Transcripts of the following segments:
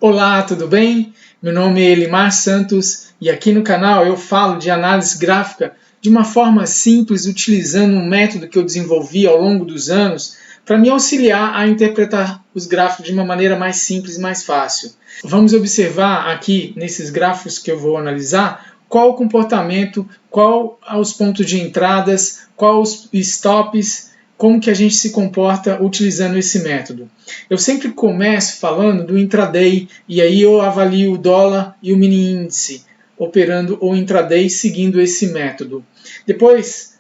Olá, tudo bem? Meu nome é Elimar Santos e aqui no canal eu falo de análise gráfica de uma forma simples, utilizando um método que eu desenvolvi ao longo dos anos para me auxiliar a interpretar os gráficos de uma maneira mais simples e mais fácil. Vamos observar aqui nesses gráficos que eu vou analisar qual o comportamento, qual os pontos de entradas, qual os stops, como que a gente se comporta utilizando esse método. Eu sempre começo falando do intraday e aí eu avalio o dólar e o mini índice operando o intraday seguindo esse método. Depois,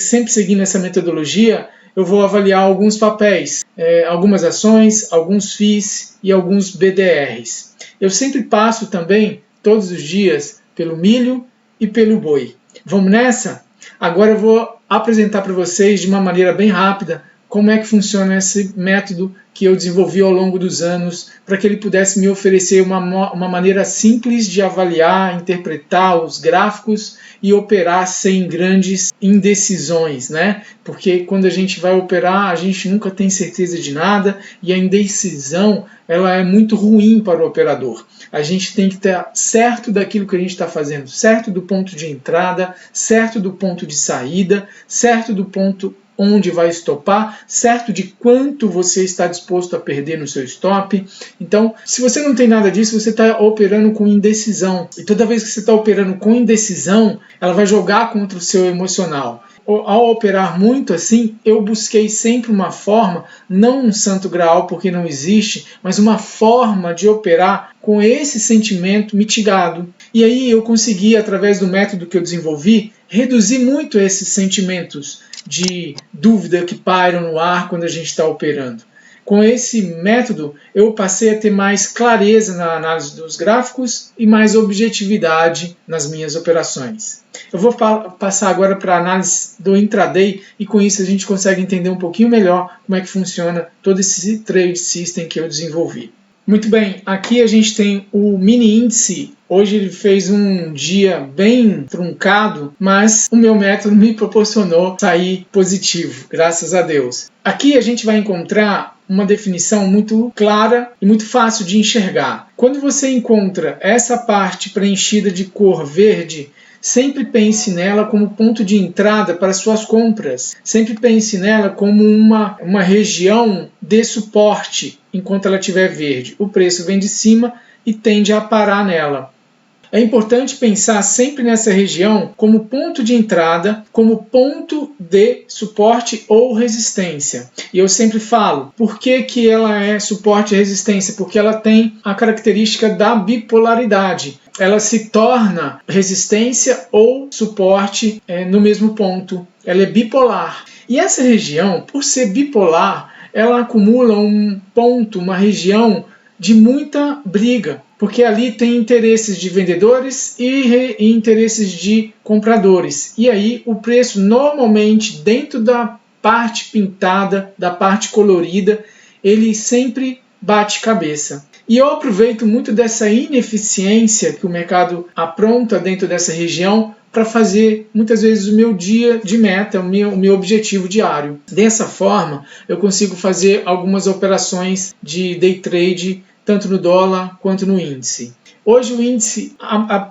sempre seguindo essa metodologia, eu vou avaliar alguns papéis, algumas ações, alguns FIIs e alguns BDRs. Eu sempre passo também, todos os dias, pelo milho e pelo boi. Vamos nessa? Agora eu vou apresentar para vocês de uma maneira bem rápida como é que funciona esse método que eu desenvolvi ao longo dos anos para que ele pudesse me oferecer uma maneira simples de avaliar, interpretar os gráficos e operar sem grandes indecisões, né? Porque quando a gente vai operar, a gente nunca tem certeza de nada e a indecisão ela é muito ruim para o operador. A gente tem que estar certo daquilo que a gente está fazendo, certo do ponto de entrada, certo do ponto de saída, certo do ponto onde vai estopar, certo de quanto você está disposto a perder no seu stop. Então, se você não tem nada disso, você está operando com indecisão. E toda vez que você está operando com indecisão, ela vai jogar contra o seu emocional. Ao operar muito assim, eu busquei sempre uma forma, não um santo graal porque não existe, mas uma forma de operar com esse sentimento mitigado. E aí eu consegui, através do método que eu desenvolvi, reduzir muito esses sentimentos de dúvida que pairam no ar quando a gente está operando. Com esse método, eu passei a ter mais clareza na análise dos gráficos e mais objetividade nas minhas operações. Eu vou passar agora para a análise do intraday e com isso a gente consegue entender um pouquinho melhor como é que funciona todo esse trade system que eu desenvolvi. Muito bem, aqui a gente tem o mini índice. Hoje ele fez um dia bem truncado, mas o meu método me proporcionou sair positivo, graças a Deus. Aqui a gente vai encontrar uma definição muito clara e muito fácil de enxergar. Quando você encontra essa parte preenchida de cor verde, sempre pense nela como ponto de entrada para suas compras. Sempre pense nela como uma região de suporte enquanto ela estiver verde. O preço vem de cima e tende a parar nela. É importante pensar sempre nessa região como ponto de entrada, como ponto de suporte ou resistência. E eu sempre falo, por que ela é suporte e resistência? Porque ela tem a característica da bipolaridade. Ela se torna resistência ou suporte no mesmo ponto. Ela é bipolar. E essa região, por ser bipolar, ela acumula um ponto, uma região de muita briga, porque ali tem interesses de vendedores e interesses de compradores. E aí o preço normalmente dentro da parte pintada, da parte colorida, ele sempre bate cabeça. E eu aproveito muito dessa ineficiência que o mercado apronta dentro dessa região para fazer muitas vezes o meu dia de meta, o meu objetivo diário. Dessa forma, eu consigo fazer algumas operações de day trade, tanto no dólar quanto no índice. Hoje o índice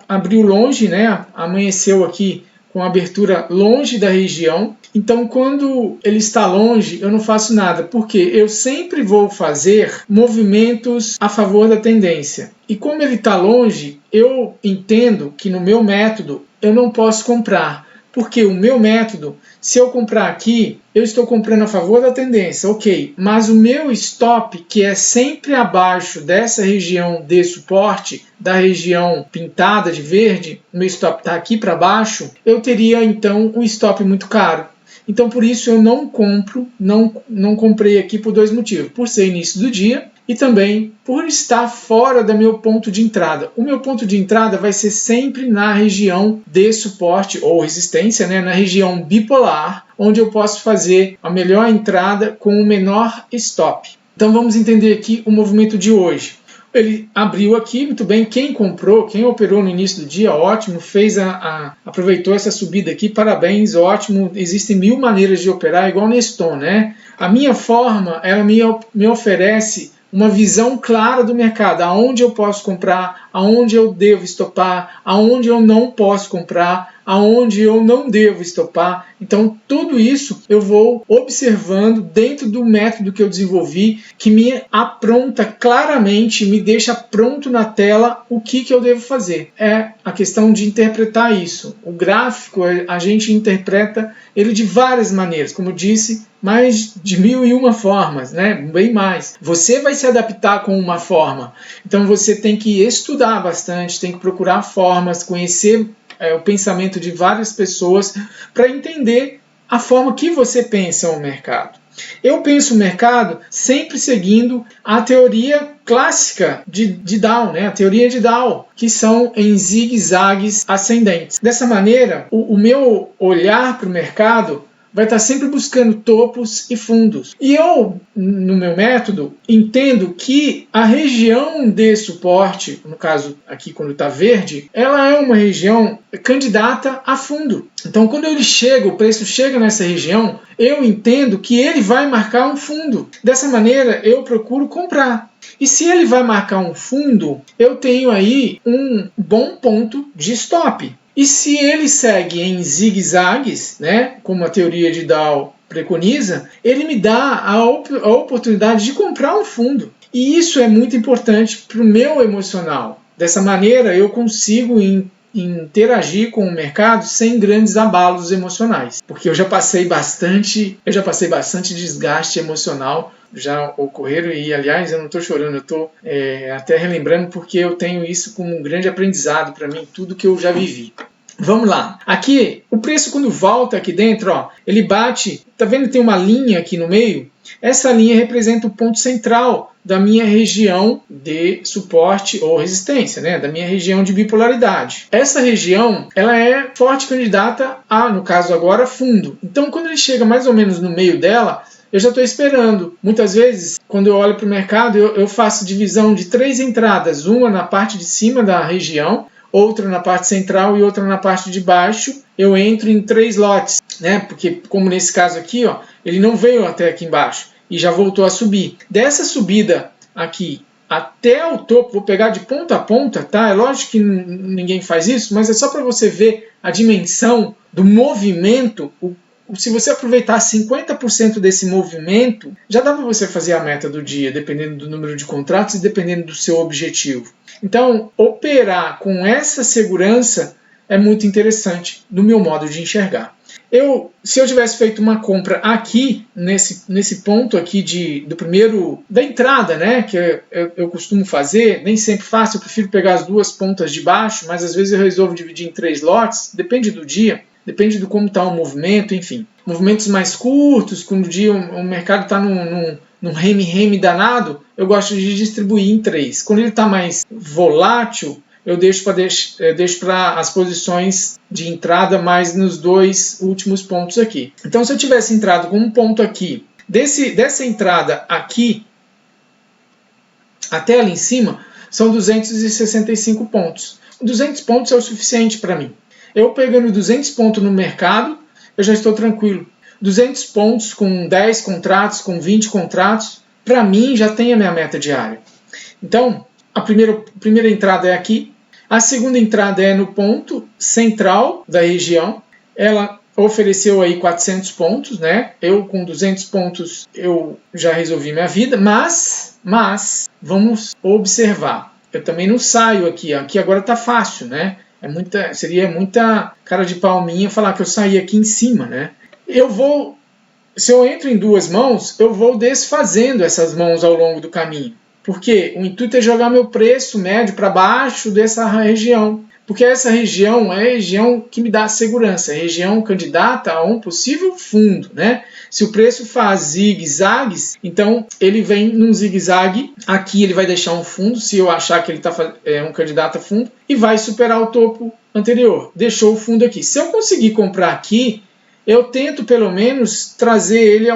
abriu longe, né? Amanheceu aqui com a abertura longe da região. Então, quando ele está longe, eu não faço nada, porque eu sempre vou fazer movimentos a favor da tendência. E como ele está longe, eu entendo que no meu método eu não posso comprar, porque o meu método, se eu comprar aqui, eu estou comprando a favor da tendência, ok, mas o meu stop, que é sempre abaixo dessa região de suporte, da região pintada de verde, o meu stop está aqui para baixo, eu teria então um stop muito caro. Então por isso eu não compro, não comprei aqui por dois motivos, por ser início do dia e também por estar fora do meu ponto de entrada. O meu ponto de entrada vai ser sempre na região de suporte ou resistência, né? Na região bipolar, onde eu posso fazer a melhor entrada com o menor stop. Então vamos entender aqui o movimento de hoje. Ele abriu aqui, muito bem, quem comprou, quem operou no início do dia, ótimo, aproveitou essa subida aqui, parabéns, ótimo, existem 1000 maneiras de operar, igual nesse tom, né? A minha forma, ela me oferece uma visão clara do mercado, aonde eu posso comprar, aonde eu devo estopar, aonde eu não posso comprar, aonde eu não devo estopar. Então, tudo isso eu vou observando dentro do método que eu desenvolvi, que me apronta claramente, me deixa pronto na tela o que eu devo fazer. É a questão de interpretar isso. O gráfico, a gente interpreta ele de várias maneiras, como eu disse, mais de 1001 formas, né? Bem mais. Você vai se adaptar com uma forma. Então, você tem que estudar bastante, tem que procurar formas, conhecer o pensamento de várias pessoas para entender a forma que você pensa o mercado. Eu penso o mercado sempre seguindo a teoria clássica de Dow, né? A teoria de Dow, que são em zigue-zagues ascendentes. Dessa maneira, o meu olhar para o mercado vai estar sempre buscando topos e fundos. E eu, no meu método, entendo que a região de suporte, no caso aqui quando está verde, ela é uma região candidata a fundo. Então, quando ele chega, o preço chega nessa região, eu entendo que ele vai marcar um fundo. Dessa maneira, eu procuro comprar. E se ele vai marcar um fundo, eu tenho aí um bom ponto de stop. E se ele segue em zigue-zagues, né, como a teoria de Dow preconiza, ele me dá a oportunidade de comprar um fundo. E isso é muito importante para o meu emocional. Dessa maneira, eu consigo interagir com o mercado sem grandes abalos emocionais. Porque eu já passei bastante desgaste emocional, já ocorreram, e aliás eu não estou chorando, eu estou até relembrando, porque eu tenho isso como um grande aprendizado para mim, tudo que eu já vivi. Vamos lá. Aqui, o preço quando volta aqui dentro, ó, ele bate, tá vendo que tem uma linha aqui no meio? Essa linha representa o ponto central da minha região de suporte ou resistência, né? Da minha região de bipolaridade. Essa região, ela é forte candidata a, no caso agora, fundo. Então, quando ele chega mais ou menos no meio dela, eu já estou esperando. Muitas vezes, quando eu olho para o mercado, eu faço divisão de 3 entradas, uma na parte de cima da região, outra na parte central e outra na parte de baixo. Eu entro em 3 lotes, né? Porque, como nesse caso aqui, ó, ele não veio até aqui embaixo e já voltou a subir. Dessa subida aqui até o topo, vou pegar de ponta a ponta, tá? É lógico que ninguém faz isso, mas é só para você ver a dimensão do movimento. Se você aproveitar 50% desse movimento, já dá para você fazer a meta do dia, dependendo do número de contratos e dependendo do seu objetivo. Então, operar com essa segurança é muito interessante, no meu modo de enxergar. Se eu tivesse feito uma compra aqui, nesse ponto aqui da entrada, né, que eu costumo fazer, nem sempre faço, eu prefiro pegar as 2 pontas de baixo, mas às vezes eu resolvo dividir em 3 lotes, depende do dia. Depende de como está o movimento, enfim. Movimentos mais curtos, quando o mercado está num reme-reme danado, eu gosto de distribuir em 3. Quando ele está mais volátil, eu deixo para as posições de entrada mais nos 2 últimos pontos aqui. Então, se eu tivesse entrado com um ponto aqui, dessa entrada aqui, até ali em cima, são 265 pontos. 200 pontos é o suficiente para mim. Eu pegando 200 pontos no mercado, eu já estou tranquilo. 200 pontos com 10 contratos, com 20 contratos, para mim já tem a minha meta diária. Então, a primeira entrada é aqui. A segunda entrada é no ponto central da região. Ela ofereceu aí 400 pontos, né? Eu com 200 pontos eu já resolvi minha vida, mas vamos observar. Eu também não saio aqui. Aqui agora está fácil, né? Seria muita cara de palminha falar que eu saí aqui em cima, né? Se eu entro em 2 mãos, eu vou desfazendo essas mãos ao longo do caminho. Porque o intuito é jogar meu preço médio para baixo dessa região. Porque essa região é a região que me dá segurança, é a região candidata a um possível fundo, né? Se o preço faz zigue-zagues, então ele vem num zigue-zague, aqui ele vai deixar um fundo, se eu achar que ele é um candidato a fundo, e vai superar o topo anterior. Deixou o fundo aqui. Se eu conseguir comprar aqui, eu tento pelo menos trazer ele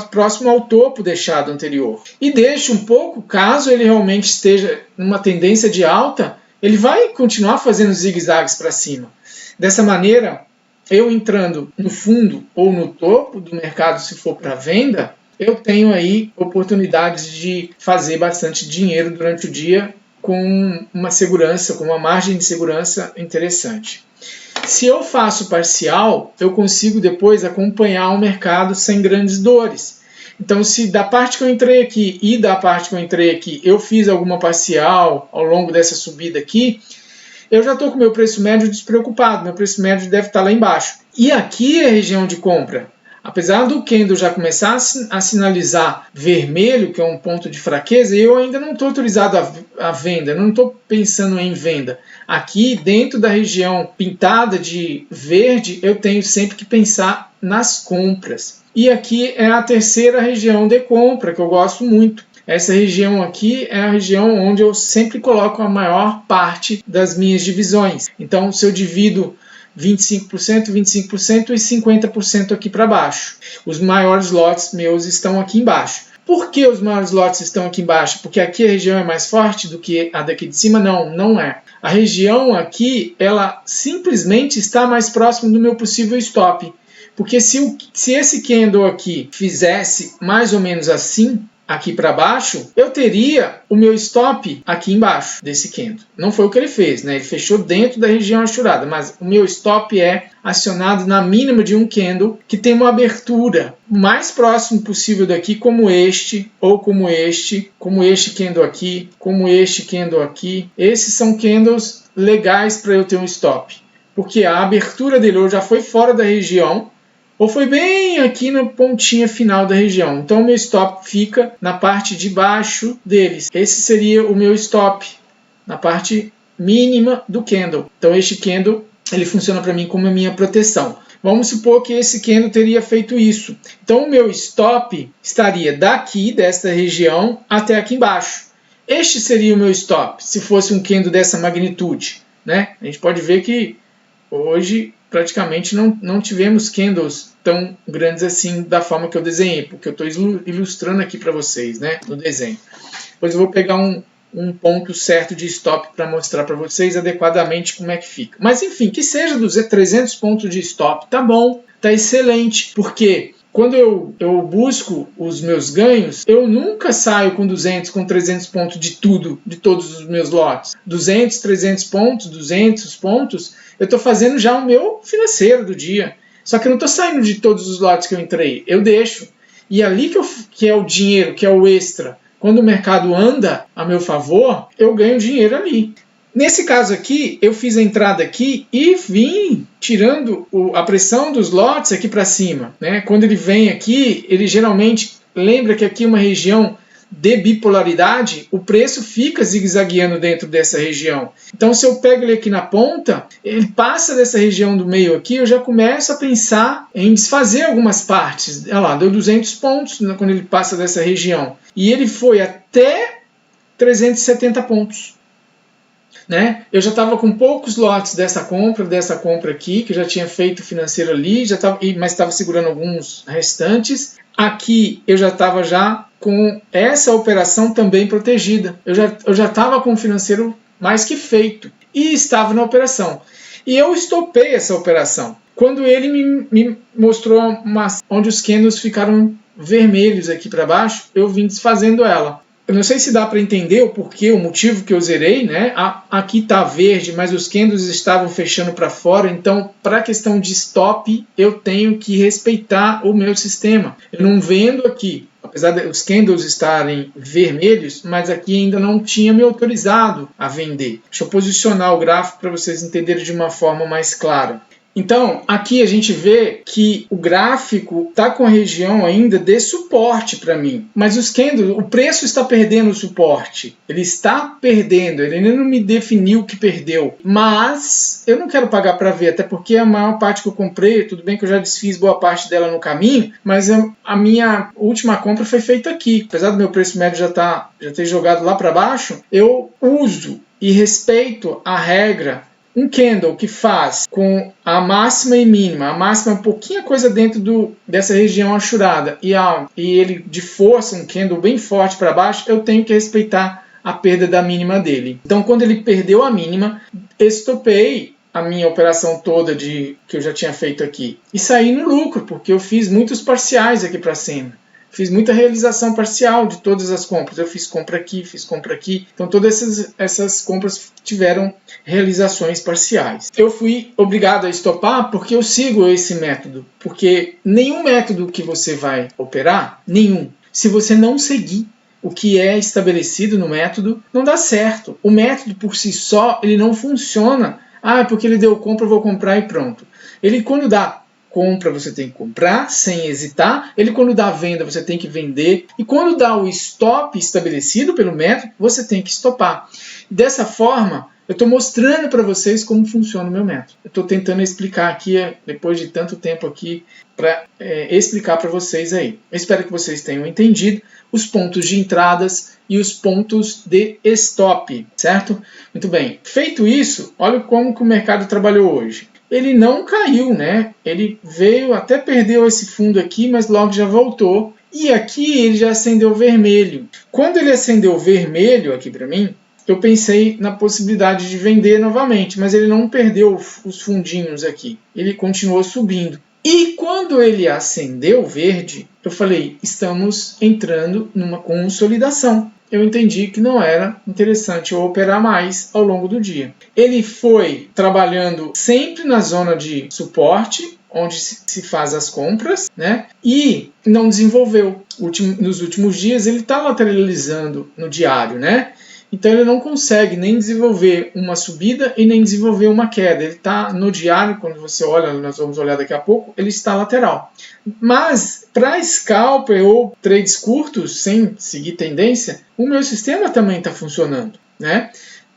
próximo ao topo deixado anterior. E deixo um pouco, caso ele realmente esteja numa tendência de alta, ele vai continuar fazendo zigue-zagues para cima. Dessa maneira, eu entrando no fundo ou no topo do mercado, se for para venda, eu tenho aí oportunidades de fazer bastante dinheiro durante o dia com uma segurança, com uma margem de segurança interessante. Se eu faço parcial, eu consigo depois acompanhar o mercado sem grandes dores. Então, se da parte que eu entrei aqui e da parte que eu entrei aqui, eu fiz alguma parcial ao longo dessa subida aqui, eu já estou com o meu preço médio despreocupado. Meu preço médio deve estar lá embaixo. E aqui é a região de compra. Apesar do candle já começar a sinalizar vermelho, que é um ponto de fraqueza, eu ainda não estou autorizado a venda, não estou pensando em venda. Aqui, dentro da região pintada de verde, eu tenho sempre que pensar nas compras. E aqui é a terceira região de compra, que eu gosto muito. Essa região aqui é a região onde eu sempre coloco a maior parte das minhas divisões. Então, se eu divido 25%, 25% e 50% aqui para baixo. Os maiores lotes meus estão aqui embaixo. Por que os maiores lotes estão aqui embaixo? Porque aqui a região é mais forte do que a daqui de cima? Não, não é. A região aqui, ela simplesmente está mais próxima do meu possível stop. Porque se esse candle aqui fizesse mais ou menos assim, aqui para baixo, eu teria o meu stop aqui embaixo desse candle. Não foi o que ele fez, né? Ele fechou dentro da região achurada, mas o meu stop é acionado na mínima de um candle que tem uma abertura mais próximo possível daqui, como este, ou como este candle aqui, como este candle aqui. Esses são candles legais para eu ter um stop, porque a abertura dele ou já foi fora da região, ou foi bem aqui na pontinha final da região. Então o meu stop fica na parte de baixo deles. Esse seria o meu stop, na parte mínima do candle. Então este candle, ele funciona para mim como a minha proteção. Vamos supor que esse candle teria feito isso. Então o meu stop estaria daqui, desta região, até aqui embaixo. Este seria o meu stop, se fosse um candle dessa magnitude, né? A gente pode ver que hoje praticamente não tivemos candles tão grandes assim da forma que eu desenhei, porque eu estou ilustrando aqui para vocês, né, no desenho. Depois eu vou pegar um ponto certo de stop para mostrar para vocês adequadamente como é que fica. Mas enfim, que seja dos 300 pontos de stop, tá bom, tá excelente, porque quando eu busco os meus ganhos, eu nunca saio com 200, com 300 pontos de tudo, de todos os meus lotes. 200, 300 pontos, 200 pontos, eu estou fazendo já o meu financeiro do dia. Só que eu não estou saindo de todos os lotes que eu entrei, eu deixo. E ali que é o dinheiro, que é o extra. Quando o mercado anda a meu favor, eu ganho dinheiro ali. Nesse caso aqui, eu fiz a entrada aqui e vim tirando a pressão dos lotes aqui para cima, né? Quando ele vem aqui, ele geralmente lembra que aqui é uma região de bipolaridade, o preço fica zigue-zagueando dentro dessa região. Então, se eu pego ele aqui na ponta, ele passa dessa região do meio aqui, eu já começo a pensar em desfazer algumas partes. Olha lá, deu 200 pontos quando ele passa dessa região. E ele foi até 370 pontos. Né? Eu já estava com poucos lotes dessa compra aqui, que eu já tinha feito financeiro ali, mas estava segurando alguns restantes. Aqui eu já estava já com essa operação também protegida. Eu já estava com o financeiro mais que feito e estava na operação. E eu estopei essa operação. Quando ele me mostrou onde os candles ficaram vermelhos aqui para baixo, eu vim desfazendo ela. Eu não sei se dá para entender o porquê, o motivo que eu zerei, né? Aqui está verde, mas os candles estavam fechando para fora, então para a questão de stop eu tenho que respeitar o meu sistema. Eu não vendo aqui, apesar dos candles estarem vermelhos, mas aqui ainda não tinha me autorizado a vender. Deixa eu posicionar o gráfico para vocês entenderem de uma forma mais clara. Então, aqui a gente vê que o gráfico está com a região ainda de suporte para mim. Mas os candles, o preço está perdendo o suporte. Ele está perdendo, ele ainda não me definiu o que perdeu. Mas eu não quero pagar para ver, até porque a maior parte que eu comprei, tudo bem que eu já desfiz boa parte dela no caminho, mas a minha última compra foi feita aqui. Apesar do meu preço médio já ter jogado lá para baixo, eu uso e respeito a regra. Um candle que faz com a máxima e mínima, a máxima é um pouquinho coisa dentro dessa região achurada e ele de força, um candle bem forte para baixo, eu tenho que respeitar a perda da mínima dele. Então, quando ele perdeu a mínima, estopei a minha operação toda que eu já tinha feito aqui e saí no lucro, porque eu fiz muitos parciais aqui para cima. Fiz muita realização parcial de todas as compras. Eu fiz compra aqui. Então todas essas compras tiveram realizações parciais. Eu fui obrigado a estopar porque eu sigo esse método. Porque nenhum método que você vai operar, se você não seguir o que é estabelecido no método, não dá certo. O método por si só, ele não funciona. Porque ele deu compra, eu vou comprar e pronto. Ele, quando dá compra, você tem que comprar sem hesitar. Ele, quando dá venda, você tem que vender. E quando dá o stop estabelecido pelo método, você tem que estopar. Dessa forma, eu estou mostrando para vocês como funciona o meu método. Eu estou tentando explicar aqui, depois de tanto tempo aqui, para explicar para vocês aí. Eu espero que vocês tenham entendido os pontos de entradas e os pontos de stop, certo? Muito bem. Feito isso, olha como que o mercado trabalhou hoje. Ele não caiu, né? Ele veio, até perdeu esse fundo aqui, mas logo já voltou. E aqui ele já acendeu vermelho. Quando ele acendeu vermelho aqui para mim, eu pensei na possibilidade de vender novamente, mas ele não perdeu os fundinhos aqui. Ele continuou subindo. E quando ele acendeu verde, eu falei, estamos entrando numa consolidação. Eu entendi que não era interessante eu operar mais ao longo do dia. Ele foi trabalhando sempre na zona de suporte, onde se faz as compras, né? E não desenvolveu. Nos últimos dias ele está lateralizando no diário, né? Então ele não consegue nem desenvolver uma subida e nem desenvolver uma queda. Ele está no diário, quando você olha, nós vamos olhar daqui a pouco, ele está lateral. Mas para scalper ou trades curtos, sem seguir tendência, o meu sistema também está funcionando, né?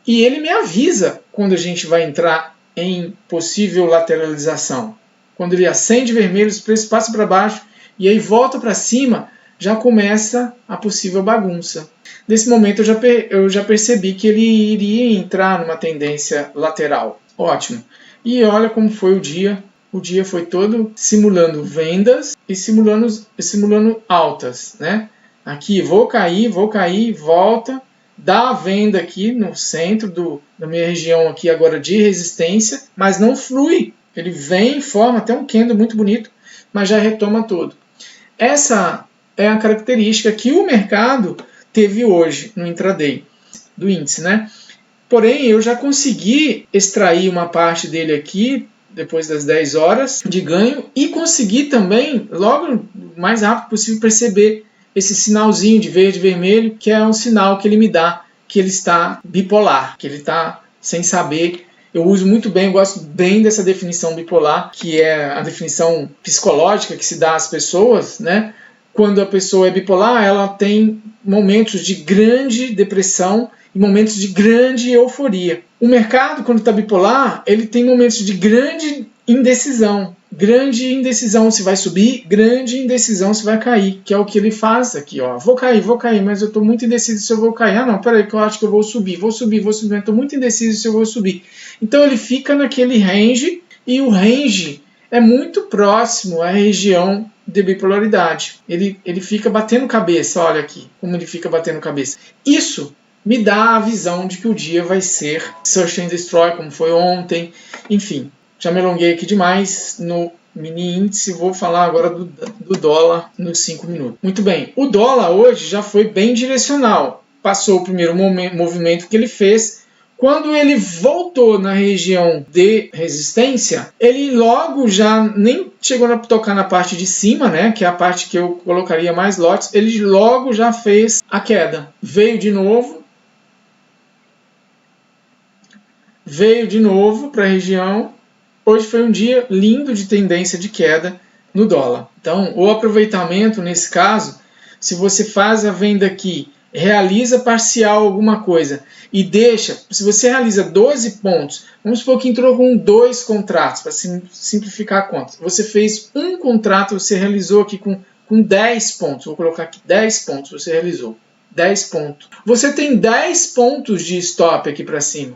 E ele me avisa quando a gente vai entrar em possível lateralização. Quando ele acende vermelho, os preços passam para baixo e aí volta para cima, já começa a possível bagunça. Nesse momento eu já percebi que ele iria entrar numa tendência lateral. Ótimo. E olha como foi o dia. O dia foi todo simulando vendas e simulando altas, né? Aqui vou cair, volta, dá a venda aqui no centro da minha região aqui agora de resistência, mas não flui. Ele vem, forma até um candle muito bonito, mas já retoma todo. Essa é a característica que o mercado teve hoje no intraday do índice, né? Porém, eu já consegui extrair uma parte dele aqui depois das 10 horas de ganho e consegui também, logo o mais rápido possível, perceber esse sinalzinho de verde e vermelho, que é um sinal que ele me dá que ele está bipolar, que ele está sem saber. Eu uso muito bem, eu gosto bem dessa definição bipolar, que é a definição psicológica que se dá às pessoas, né? Quando a pessoa é bipolar, ela tem momentos de grande depressão e momentos de grande euforia. O mercado, quando está bipolar, ele tem momentos de grande indecisão. Grande indecisão se vai subir, grande indecisão se vai cair, que é o que ele faz aqui. Ó. Vou cair, mas eu estou muito indeciso se eu vou cair. Não, peraí, que eu acho que eu vou subir, mas eu estou muito indeciso se eu vou subir. Então ele fica naquele range, e o range é muito próximo à região de bipolaridade. Ele fica batendo cabeça, olha aqui, como ele fica batendo cabeça. Isso me dá a visão de que o dia vai ser Search and Destroy, como foi ontem, enfim. Já me alonguei aqui demais no mini índice, vou falar agora do dólar nos 5 minutos. Muito bem, o dólar hoje já foi bem direcional. Passou o primeiro movimento que ele fez. Quando ele voltou na região de resistência, ele logo já nem chegou a tocar na parte de cima, né, que é a parte que eu colocaria mais lotes, ele logo já fez a queda. Veio de novo para a região. Hoje foi um dia lindo de tendência de queda no dólar. Então, o aproveitamento nesse caso, se você faz a venda aqui, realiza parcial alguma coisa e deixa, se você realiza 12 pontos, vamos supor que entrou com 2 contratos, para simplificar a conta. Você fez um contrato, você realizou aqui com 10 pontos, vou colocar aqui 10 pontos, você realizou 10 pontos. Você tem 10 pontos de stop aqui para cima.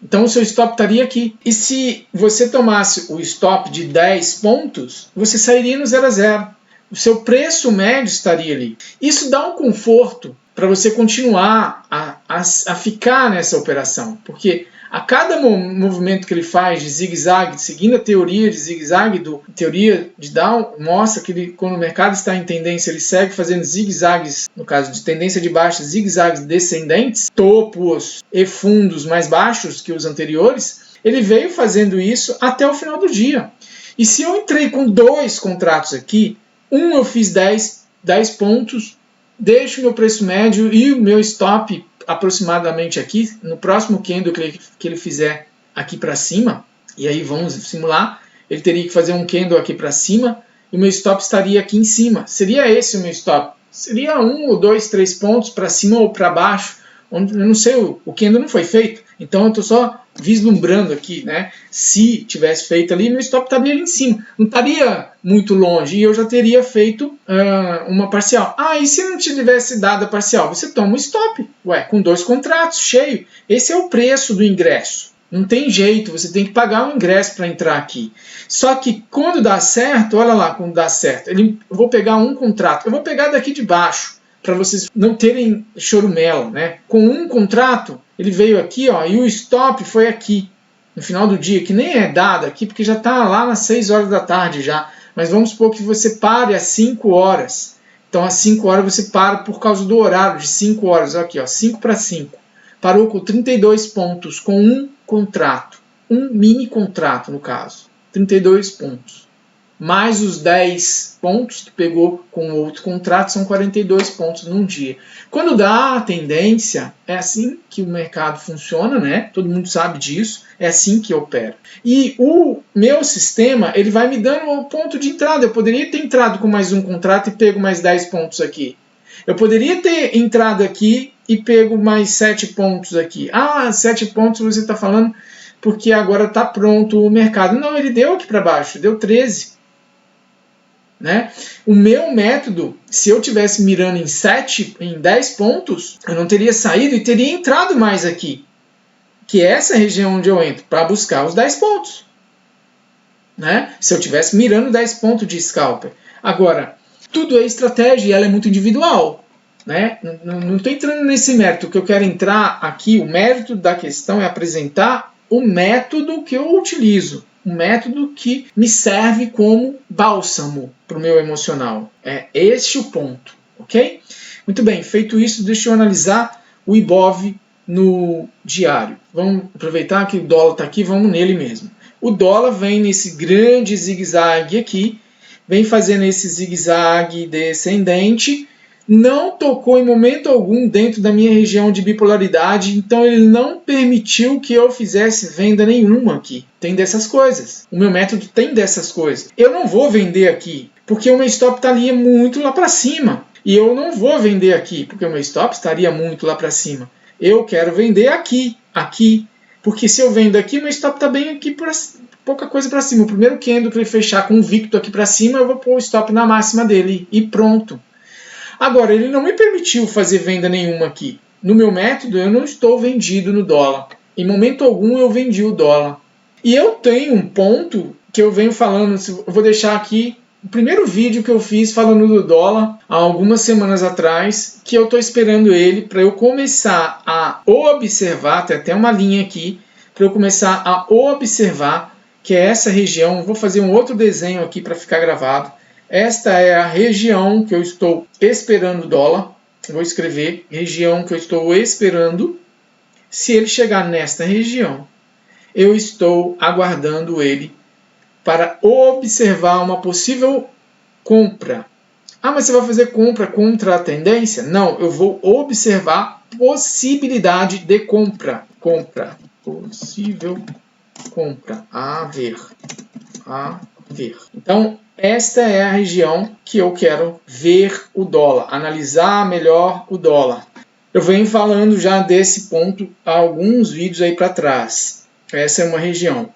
Então o seu stop estaria aqui. E se você tomasse o stop de 10 pontos, você sairia no 0 a 0. O seu preço médio estaria ali. Isso dá um conforto para você continuar a ficar nessa operação. Porque A cada movimento que ele faz de zigue-zague, seguindo a teoria de zigue-zague, teoria de Dow, mostra que quando o mercado está em tendência, ele segue fazendo zigue-zagues, no caso de tendência de baixa, zigue-zagues descendentes, topos e fundos mais baixos que os anteriores. Ele veio fazendo isso até o final do dia. E se eu entrei com 2 contratos aqui, eu fiz 10 pontos, deixo meu preço médio e o meu stop aproximadamente aqui, no próximo candle que ele fizer aqui para cima, e aí vamos simular, ele teria que fazer um candle aqui para cima, e o meu stop estaria aqui em cima. Seria esse o meu stop. Seria 1 ou 2, 3 pontos para cima ou para baixo, onde eu não sei, o candle não foi feito, então eu estou só vislumbrando aqui, né? Se tivesse feito ali, meu stop estaria ali em cima, não estaria muito longe e eu já teria feito uma parcial. E se não tivesse dado a parcial? Você toma um stop, com 2 contratos, cheio. Esse é o preço do ingresso. Não tem jeito, você tem que pagar o ingresso para entrar aqui. Só que quando dá certo, olha lá quando dá certo. Eu vou pegar um contrato, eu vou pegar daqui de baixo, para vocês não terem chorumelo, né? Com um contrato, ele veio aqui, e o stop foi aqui, no final do dia, que nem é dado aqui, porque já está lá nas 6 horas da tarde já. Mas vamos supor que você pare às 5 horas. Então, às 5 horas você para por causa do horário de 5 horas. Aqui, 5 para 5. Parou com 32 pontos, com um contrato. Um mini contrato, no caso. 32 pontos. Mais os 10 pontos que pegou com outro contrato, são 42 pontos num dia. Quando dá a tendência, é assim que o mercado funciona, né? Todo mundo sabe disso, é assim que opera. E o meu sistema, ele vai me dando um ponto de entrada. Eu poderia ter entrado com mais um contrato e pego mais 10 pontos aqui. Eu poderia ter entrado aqui e pego mais 7 pontos aqui. 7 pontos você está falando porque agora está pronto o mercado. Não, ele deu aqui para baixo, deu 13. Né? O meu método, se eu tivesse mirando em 10 pontos, eu não teria saído e teria entrado mais aqui, que é essa região onde eu entro, para buscar os 10 pontos. Né? Se eu tivesse mirando 10 pontos de scalper. Agora, tudo é estratégia e ela é muito individual. Né? Não estou entrando nesse mérito. O que eu quero entrar aqui, o mérito da questão é apresentar o método que eu utilizo. Um método que me serve como bálsamo para o meu emocional. É este o ponto, ok? Muito bem, feito isso, deixa eu analisar o IBOV no diário. Vamos aproveitar que o dólar está aqui, vamos nele mesmo. O dólar vem nesse grande zigue-zague aqui, vem fazendo esse zigue-zague descendente, não tocou em momento algum dentro da minha região de bipolaridade, então ele não permitiu que eu fizesse venda nenhuma aqui. Tem dessas coisas. O meu método tem dessas coisas. Eu não vou vender aqui, porque o meu stop estaria muito lá para cima. E eu não vou vender aqui, porque o meu stop estaria muito lá para cima. Eu quero vender aqui. Porque se eu vendo aqui, meu stop está bem aqui, pouca coisa para cima. O primeiro candle que ele fechar convicto aqui para cima, eu vou pôr o stop na máxima dele e pronto. Agora, ele não me permitiu fazer venda nenhuma aqui. No meu método, eu não estou vendido no dólar. Em momento algum, eu vendi o dólar. E eu tenho um ponto que eu venho falando, eu vou deixar aqui o primeiro vídeo que eu fiz falando do dólar, há algumas semanas atrás, que eu estou esperando ele para eu começar a observar, tem até uma linha aqui, para eu começar a observar que é essa região. Vou fazer um outro desenho aqui para ficar gravado. Esta é a região que eu estou esperando o dólar. Vou escrever região que eu estou esperando. Se ele chegar nesta região, eu estou aguardando ele para observar uma possível compra. Mas você vai fazer compra contra a tendência? Não, eu vou observar possibilidade de compra. Possível compra. A ver. Então, esta é a região que eu quero ver o dólar, analisar melhor o dólar. Eu venho falando já desse ponto há alguns vídeos aí para trás. Essa é uma região.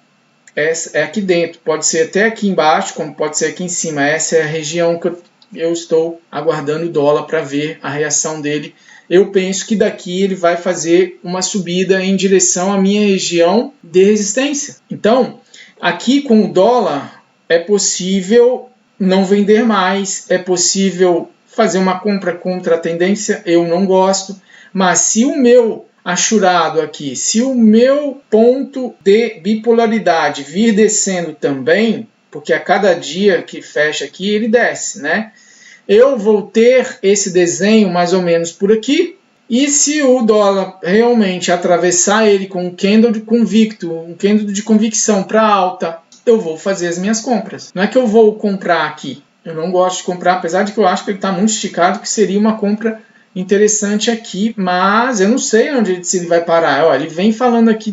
Essa é aqui dentro, pode ser até aqui embaixo, como pode ser aqui em cima. Essa é a região que eu estou aguardando o dólar para ver a reação dele. Eu penso que daqui ele vai fazer uma subida em direção à minha região de resistência. Então, aqui com o dólar, é possível não vender mais, é possível fazer uma compra contra a tendência, eu não gosto, mas se o meu achurado aqui, se o meu ponto de bipolaridade vir descendo também, porque a cada dia que fecha aqui ele desce, né? Eu vou ter esse desenho mais ou menos por aqui. E se o dólar realmente atravessar ele com um candle de convicto, um candle de convicção para alta, eu vou fazer as minhas compras. Não é que eu vou comprar aqui. Eu não gosto de comprar, apesar de que eu acho que ele está muito esticado, que seria uma compra interessante aqui, mas eu não sei onde se ele vai parar. Olha, ele vem falando aqui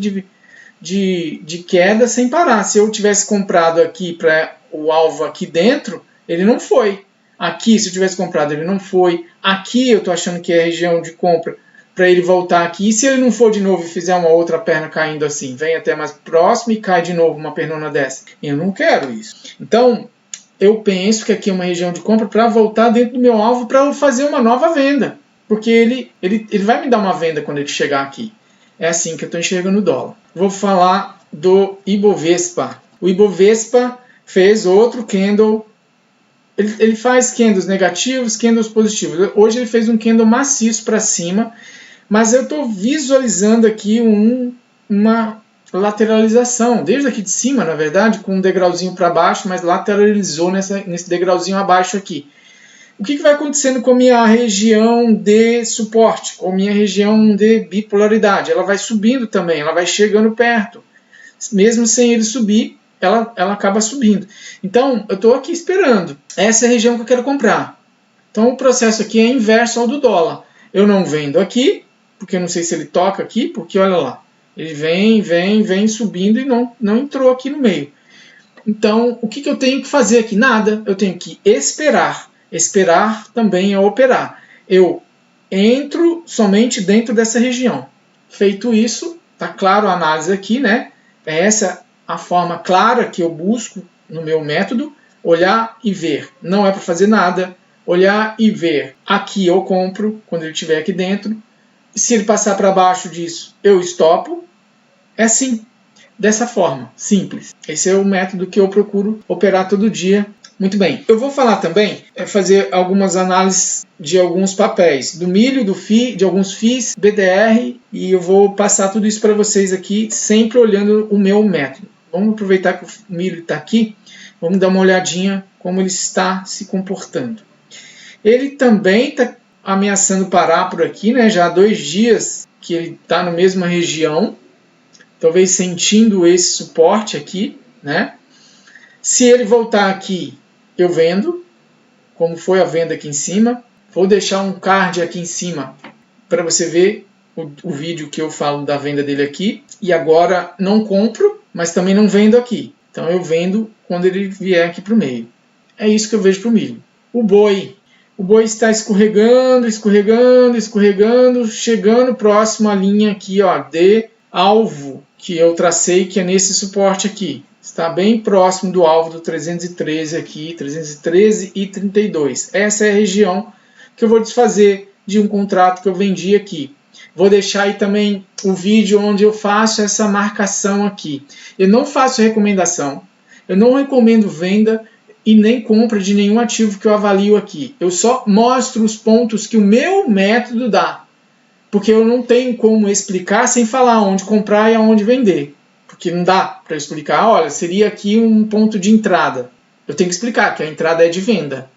de queda sem parar. Se eu tivesse comprado aqui para o alvo aqui dentro, ele não foi. Aqui, se eu tivesse comprado, ele não foi. Aqui eu estou achando que é a região de compra para ele voltar aqui. E se ele não for de novo e fizer uma outra perna caindo assim, vem até mais próximo e cai de novo uma pernona dessa. Eu não quero isso. Então, eu penso que aqui é uma região de compra para voltar dentro do meu alvo para eu fazer uma nova venda. Porque ele vai me dar uma venda quando ele chegar aqui. É assim que eu estou enxergando o dólar. Vou falar do Ibovespa. O Ibovespa fez outro candle. Ele faz candles negativos, candles positivos. Hoje ele fez um candle maciço para cima, mas eu estou visualizando aqui uma lateralização, desde aqui de cima, na verdade, com um degrauzinho para baixo, mas lateralizou nesse degrauzinho abaixo aqui. O que vai acontecendo com a minha região de suporte, com a minha região de bipolaridade? Ela vai subindo também, ela vai chegando perto. Mesmo sem ele subir, ela acaba subindo. Então, eu estou aqui esperando. Essa é a região que eu quero comprar. Então, o processo aqui é inverso ao do dólar. Eu não vendo aqui, porque eu não sei se ele toca aqui, porque olha lá. Ele vem subindo e não entrou aqui no meio. Então, o que eu tenho que fazer aqui? Nada. Eu tenho que esperar. Esperar também é operar. Eu entro somente dentro dessa região. Feito isso, está claro a análise aqui, né? É essa a forma clara que eu busco no meu método. Olhar e ver. Não é para fazer nada. Olhar e ver. Aqui eu compro, quando ele estiver aqui dentro. Se ele passar para baixo disso, eu estopo. É assim, dessa forma, simples. Esse é o método que eu procuro operar todo dia. Muito bem, eu vou falar também, fazer algumas análises de alguns papéis, do milho, do FI, de alguns FIIs, BDR, e eu vou passar tudo isso para vocês aqui, sempre olhando o meu método. Vamos aproveitar que o milho está aqui, vamos dar uma olhadinha como ele está se comportando. Ele também está ameaçando parar por aqui, né? Já há 2 dias que ele está na mesma região, talvez sentindo esse suporte aqui, né? Se ele voltar aqui, eu vendo, como foi a venda aqui em cima. Vou deixar um card aqui em cima para você ver o vídeo que eu falo da venda dele aqui. E agora não compro, mas também não vendo aqui. Então eu vendo quando ele vier aqui para o meio. É isso que eu vejo para o milho. O boi está escorregando, chegando próximo à linha aqui, ó, de alvo que eu tracei, que é nesse suporte aqui. Está bem próximo do alvo do 313 aqui, 313,32. Essa é a região que eu vou desfazer de um contrato que eu vendi aqui. Vou deixar aí também o vídeo onde eu faço essa marcação aqui. Eu não faço recomendação, eu não recomendo venda e nem compra de nenhum ativo que eu avalio aqui. Eu só mostro os pontos que o meu método dá. Porque eu não tenho como explicar sem falar onde comprar e aonde vender. Porque não dá para explicar, olha, seria aqui um ponto de entrada. Eu tenho que explicar que a entrada é de venda.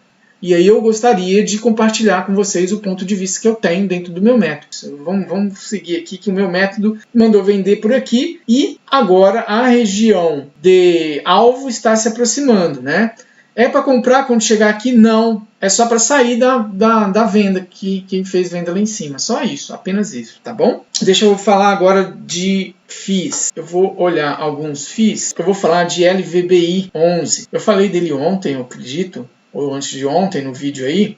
E aí eu gostaria de compartilhar com vocês o ponto de vista que eu tenho dentro do meu método. Vamos seguir aqui que o meu método mandou vender por aqui e agora a região de alvo está se aproximando, né? É para comprar quando chegar aqui? Não. É só para sair da venda que fez venda lá em cima. Só isso, apenas isso, tá bom? Deixa eu falar agora de FIIs. Eu vou olhar alguns FIIs. Eu vou falar de LVBI 11. Eu falei dele ontem, eu acredito, ou antes de ontem no vídeo aí,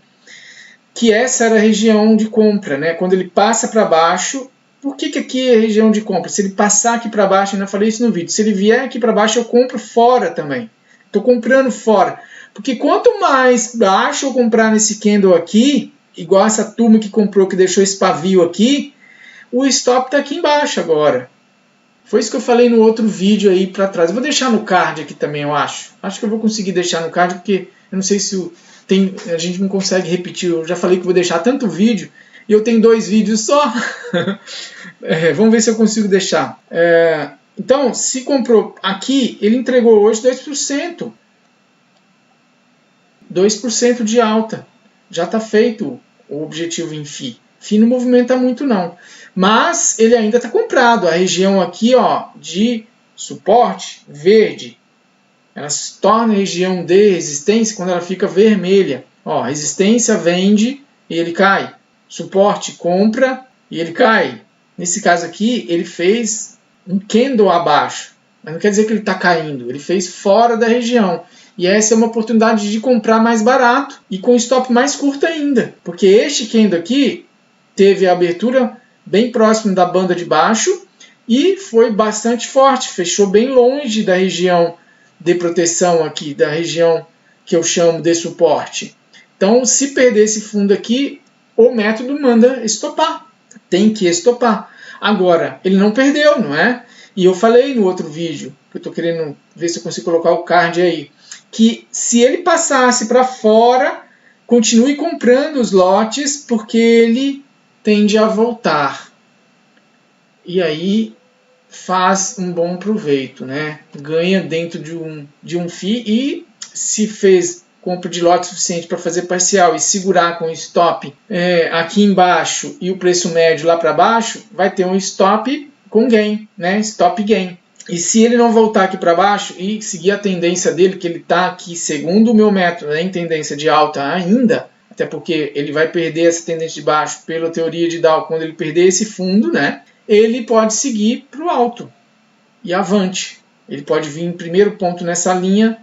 que essa era a região de compra, né? Quando ele passa para baixo. Por que aqui é região de compra? Se ele passar aqui para baixo, eu ainda falei isso no vídeo. Se ele vier aqui para baixo, eu compro fora também. Estou comprando fora. Porque quanto mais baixo eu comprar nesse candle aqui, igual essa turma que comprou, que deixou esse pavio aqui, o stop está aqui embaixo agora. Foi isso que eu falei no outro vídeo aí para trás. Eu vou deixar no card aqui também, eu acho. Acho que eu vou conseguir deixar no card, porque eu não sei se a gente não consegue repetir. Eu já falei que vou deixar tanto vídeo e eu tenho 2 vídeos só. Vamos ver se eu consigo deixar. Então, se comprou aqui, ele entregou hoje 2%. 2% de alta. Já está feito o objetivo em FI. FI não movimenta muito não. Mas ele ainda está comprado. A região aqui, ó, de suporte, verde, ela se torna região de resistência quando ela fica vermelha. Ó, resistência vende e ele cai. Suporte compra e ele cai. Nesse caso aqui, ele fez um candle abaixo. Mas não quer dizer que ele está caindo. Ele fez fora da região. E essa é uma oportunidade de comprar mais barato e com stop mais curto ainda. Porque este candle aqui teve a abertura bem próximo da banda de baixo e foi bastante forte. Fechou bem longe da região de proteção aqui, da região que eu chamo de suporte. Então, se perder esse fundo aqui, o método manda estopar. Tem que estopar. Agora, ele não perdeu, não é? E eu falei no outro vídeo, que eu estou querendo ver se eu consigo colocar o card aí, que se ele passasse para fora, continue comprando os lotes, porque ele tende a voltar. E aí faz um bom proveito, né? Ganha dentro de um FI e se fez compra de lote suficiente para fazer parcial e segurar com o stop aqui embaixo e o preço médio lá para baixo, vai ter um stop com gain, né? Stop gain. E se ele não voltar aqui para baixo e seguir a tendência dele, que ele está aqui, segundo o meu método, né, em tendência de alta ainda, até porque ele vai perder essa tendência de baixo pela teoria de Dow, quando ele perder esse fundo, né, ele pode seguir para o alto e avante. Ele pode vir em primeiro ponto nessa linha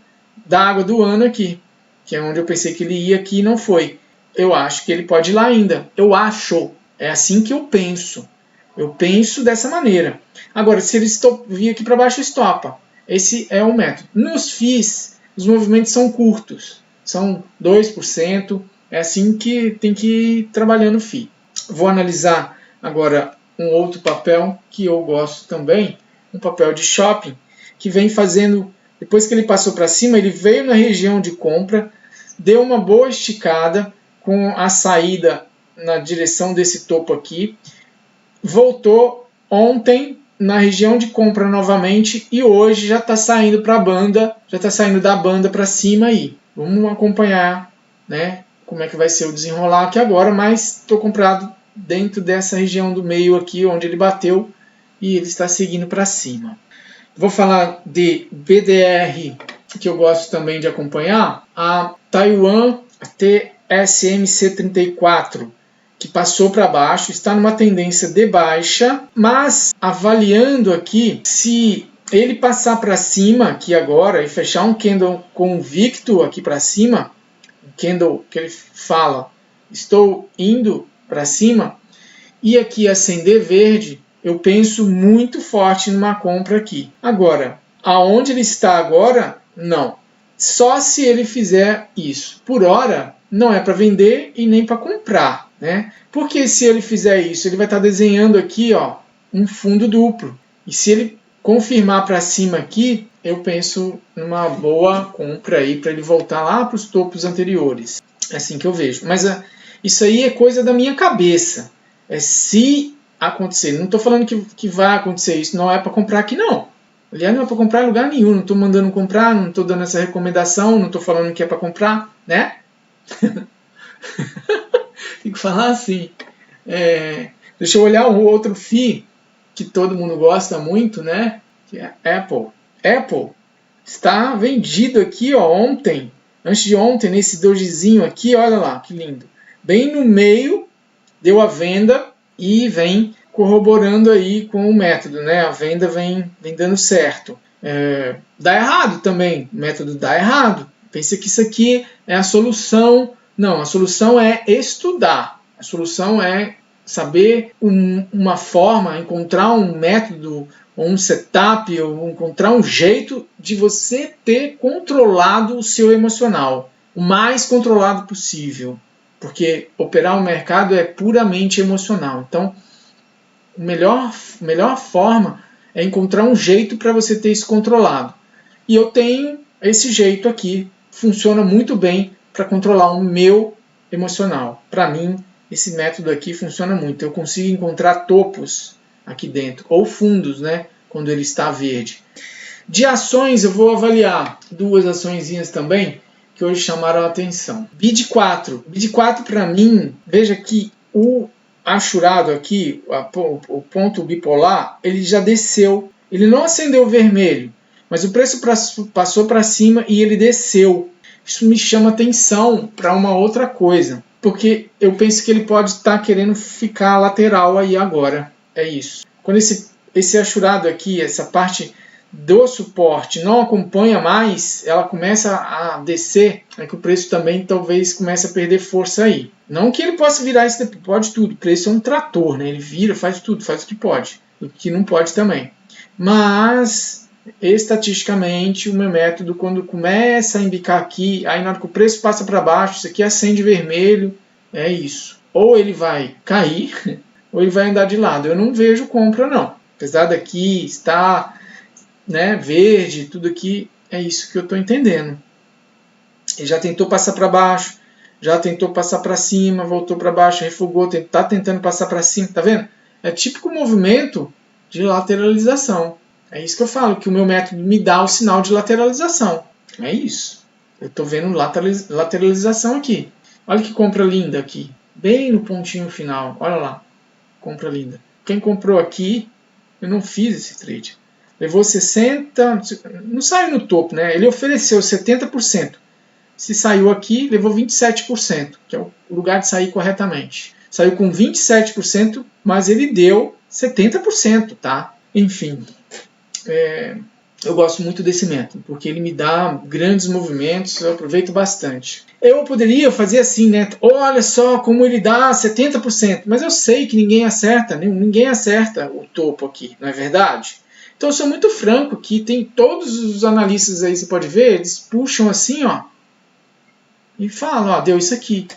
da água do ano aqui, que é onde eu pensei que ele ia aqui e não foi. Eu acho que ele pode ir lá ainda. Eu acho. É assim que eu penso. Eu penso dessa maneira. Agora, se ele vir aqui para baixo, estopa. Esse é o método. Nos FIIs, os movimentos são curtos. São 2%. É assim que tem que ir trabalhando o FII. Vou analisar agora um outro papel que eu gosto também. Um papel de shopping, que vem fazendo... Depois que ele passou para cima, ele veio na região de compra, deu uma boa esticada com a saída na direção desse topo aqui. Voltou ontem na região de compra novamente e hoje já está saindo para a banda, já está saindo da banda para cima aí. Vamos acompanhar, né, como é que vai ser o desenrolar aqui agora, mas estou comprado dentro dessa região do meio aqui onde ele bateu e ele está seguindo para cima. Vou falar de BDR, que eu gosto também de acompanhar, a Taiwan TSMC34. Que passou para baixo, está numa tendência de baixa, mas avaliando aqui, se ele passar para cima aqui agora e fechar um candle convicto aqui para cima, um candle que ele fala, estou indo para cima, e aqui acender verde, eu penso muito forte numa compra aqui. Agora, aonde ele está agora, não. Só se ele fizer isso. Por hora, não é para vender e nem para comprar. Né? Porque se ele fizer isso, ele vai estar desenhando aqui, ó, um fundo duplo. E se ele confirmar para cima aqui, eu penso numa boa compra aí para ele voltar lá para os topos anteriores. É assim que eu vejo. Mas isso aí é coisa da minha cabeça. É se acontecer. Não estou falando que vai acontecer isso. Não é para comprar aqui, não. Aliás, não é para comprar em lugar nenhum. Não estou mandando comprar, não estou dando essa recomendação, não estou falando que é para comprar, né? Tem que falar assim. Deixa eu olhar um outro FI que todo mundo gosta muito, né? Que é Apple. Apple está vendido aqui, ó, ontem. Antes de ontem, nesse dojizinho aqui, olha lá, que lindo. Bem no meio, deu a venda e vem corroborando aí com o método, né? A venda vem dando certo. Dá errado também, o método dá errado. Pensa que isso aqui é a solução. Não, a solução é estudar. A solução é saber uma forma, encontrar um método, ou um setup, ou encontrar um jeito de você ter controlado o seu emocional. O mais controlado possível. Porque operar o mercado é puramente emocional. Então, a melhor forma é encontrar um jeito para você ter isso controlado. E eu tenho esse jeito aqui. Funciona muito bem para controlar o meu emocional. Para mim, esse método aqui funciona muito. Eu consigo encontrar topos aqui dentro, ou fundos, né, quando ele está verde. De ações, eu vou avaliar duas açõezinhas também, que hoje chamaram a atenção. BID4. BID4 para mim, veja que o achurado aqui, o ponto bipolar, ele já desceu. Ele não acendeu vermelho, mas o preço passou para cima e ele desceu. Isso me chama atenção para uma outra coisa, porque eu penso que ele pode estar querendo ficar lateral aí agora. É isso. Quando esse achurado aqui, essa parte do suporte não acompanha mais, ela começa a descer, é que o preço também talvez comece a perder força aí. Não que ele possa virar isso, pode tudo, o preço é um trator, né? Ele vira, faz tudo, faz o que pode, o que não pode também. Mas, estatisticamente, o meu método, quando começa a embicar aqui, aí na hora que o preço passa para baixo, isso aqui acende vermelho, é isso. Ou ele vai cair, ou ele vai andar de lado. Eu não vejo compra não. Apesar daqui estar, né, verde, tudo aqui, é isso que eu estou entendendo. Ele já tentou passar para baixo, já tentou passar para cima, voltou para baixo, refugou, está tentando passar para cima, tá vendo? É típico movimento de lateralização. É isso que eu falo, que o meu método me dá o sinal de lateralização. É isso. Eu estou vendo lateralização aqui. Olha que compra linda aqui. Bem no pontinho final. Olha lá. Compra linda. Quem comprou aqui, eu não fiz esse trade. Levou 60%, não saiu no topo, né? Ele ofereceu 70%. Se saiu aqui, levou 27%, que é o lugar de sair corretamente. Saiu com 27%, mas ele deu 70%, tá? Enfim, eu gosto muito desse método, porque ele me dá grandes movimentos, eu aproveito bastante. Eu poderia fazer assim, né? Olha só como ele dá 70%, mas eu sei que ninguém acerta o topo aqui, não é verdade? Então eu sou muito franco que tem todos os analistas aí, você pode ver, eles puxam assim, ó, e falam, ó, deu isso aqui.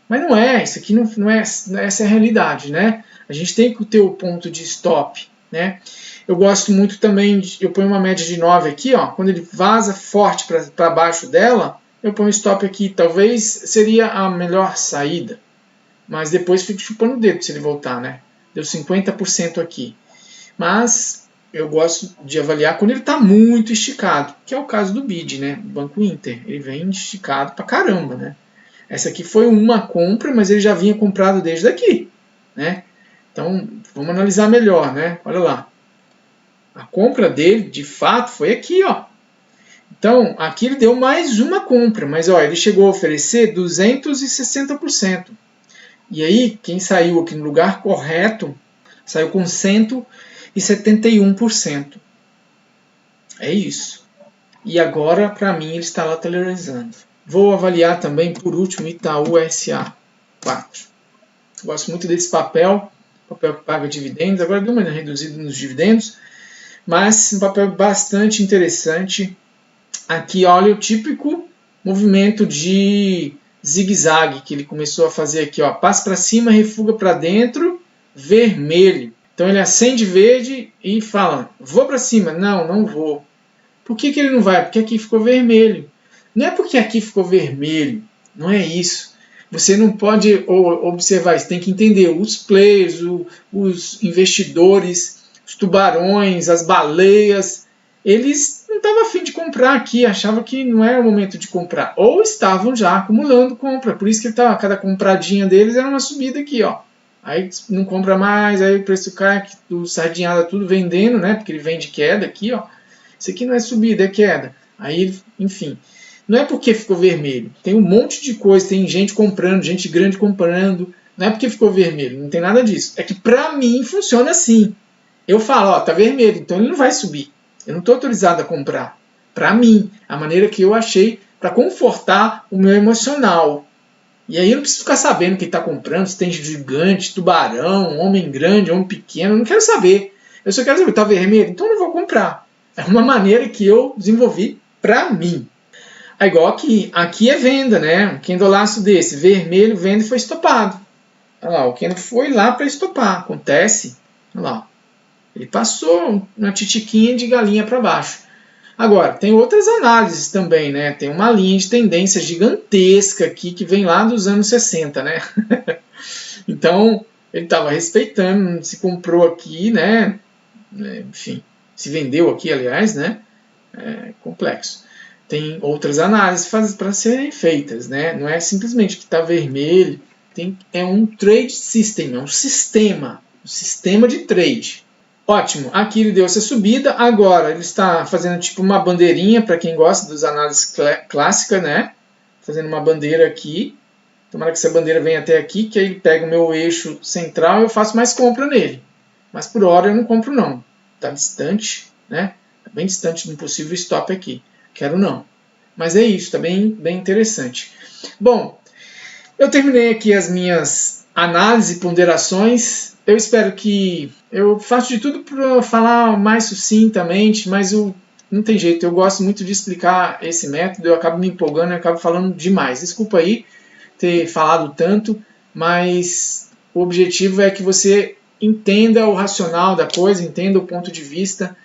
Mas não é, isso aqui não é, essa é a realidade, né? A gente tem que ter o ponto de stop, né? Eu gosto muito também, eu ponho uma média de 9 aqui, ó, quando ele vaza forte para baixo dela, eu ponho stop aqui, talvez seria a melhor saída, mas depois fico chupando o dedo se ele voltar, né? Deu 50% aqui. Mas eu gosto de avaliar quando ele está muito esticado, que é o caso do BID, né? O Banco Inter, ele vem esticado pra caramba, né? Essa aqui foi uma compra, mas ele já vinha comprado desde aqui, né? Então, vamos analisar melhor, né? Olha lá. A compra dele, de fato, foi aqui, ó. Então, aqui ele deu mais uma compra, mas ó, ele chegou a oferecer 260%. E aí, quem saiu aqui no lugar correto, saiu com 171%. É isso. E agora, para mim, ele está lateralizando. Vou avaliar também, por último, Itaú SA 4. Gosto muito desse papel que paga dividendos. Agora deu uma reduzida nos dividendos, mas um papel bastante interessante. Aqui, olha o típico movimento de zigue-zague que ele começou a fazer aqui, ó. Passa para cima, refuga para dentro, vermelho. Então ele acende verde e fala, vou para cima. Não, não vou. Por que ele não vai? Porque aqui ficou vermelho. Não é porque aqui ficou vermelho, não é isso. Você não pode observar, você tem que entender os players, os investidores, os tubarões, as baleias, eles não estavam a fim de comprar aqui, achavam que não era o momento de comprar, ou estavam já acumulando compra, por isso que cada compradinha deles era uma subida aqui, ó. Aí não compra mais, aí o preço cai, o sardinhada tudo vendendo, né? Porque ele vem de queda aqui, ó. Isso aqui não é subida, é queda. Aí, enfim, não é porque ficou vermelho. Tem um monte de coisa, tem gente comprando, gente grande comprando. Não é porque ficou vermelho, não tem nada disso. É que pra mim funciona assim. Eu falo, ó, tá vermelho, então ele não vai subir. Eu não estou autorizado a comprar. Pra mim, a maneira que eu achei para confortar o meu emocional. E aí eu não preciso ficar sabendo quem está comprando, se tem gigante, tubarão, homem grande, homem pequeno, eu não quero saber. Eu só quero saber, está vermelho? Então eu não vou comprar. É uma maneira que eu desenvolvi para mim. É igual aqui é venda, né? Um candlelaço desse, vermelho, venda e foi estopado. Olha lá, o candle foi lá para estopar. Acontece. Olha lá. Ele passou uma titiquinha de galinha para baixo. Agora, tem outras análises também, né? Tem uma linha de tendência gigantesca aqui que vem lá dos anos 60, né? Então, ele estava respeitando, se comprou aqui, né? Enfim, se vendeu aqui, aliás, né? É complexo. Tem outras análises para serem feitas, né? Não é simplesmente que está vermelho. É um trade system, é um sistema de trade. Ótimo, aqui ele deu essa subida, agora ele está fazendo tipo uma bandeirinha, para quem gosta dos análises clássicas, né? Fazendo uma bandeira aqui. Tomara que essa bandeira venha até aqui, que aí ele pega o meu eixo central e eu faço mais compra nele. Mas por hora eu não compro não. Está distante, né? Está bem distante de um possível stop aqui. Quero não. Mas é isso, está bem interessante. Bom, eu terminei aqui as minhas análises e ponderações. Eu espero que... Eu faço de tudo para falar mais sucintamente, mas não tem jeito. Eu gosto muito de explicar esse método, eu acabo me empolgando e acabo falando demais. Desculpa aí ter falado tanto, mas o objetivo é que você entenda o racional da coisa, entenda o ponto de vista,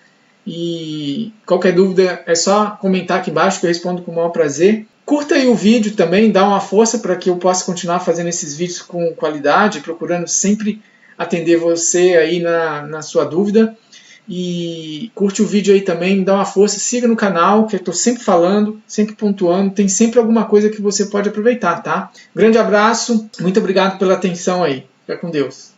e qualquer dúvida é só comentar aqui embaixo que eu respondo com o maior prazer. Curta aí o vídeo também, dá uma força para que eu possa continuar fazendo esses vídeos com qualidade, procurando sempre atender você aí na sua dúvida. E curte o vídeo aí também, dá uma força, siga no canal, que eu estou sempre falando, sempre pontuando, tem sempre alguma coisa que você pode aproveitar, tá? Grande abraço, muito obrigado pela atenção aí. Fica com Deus.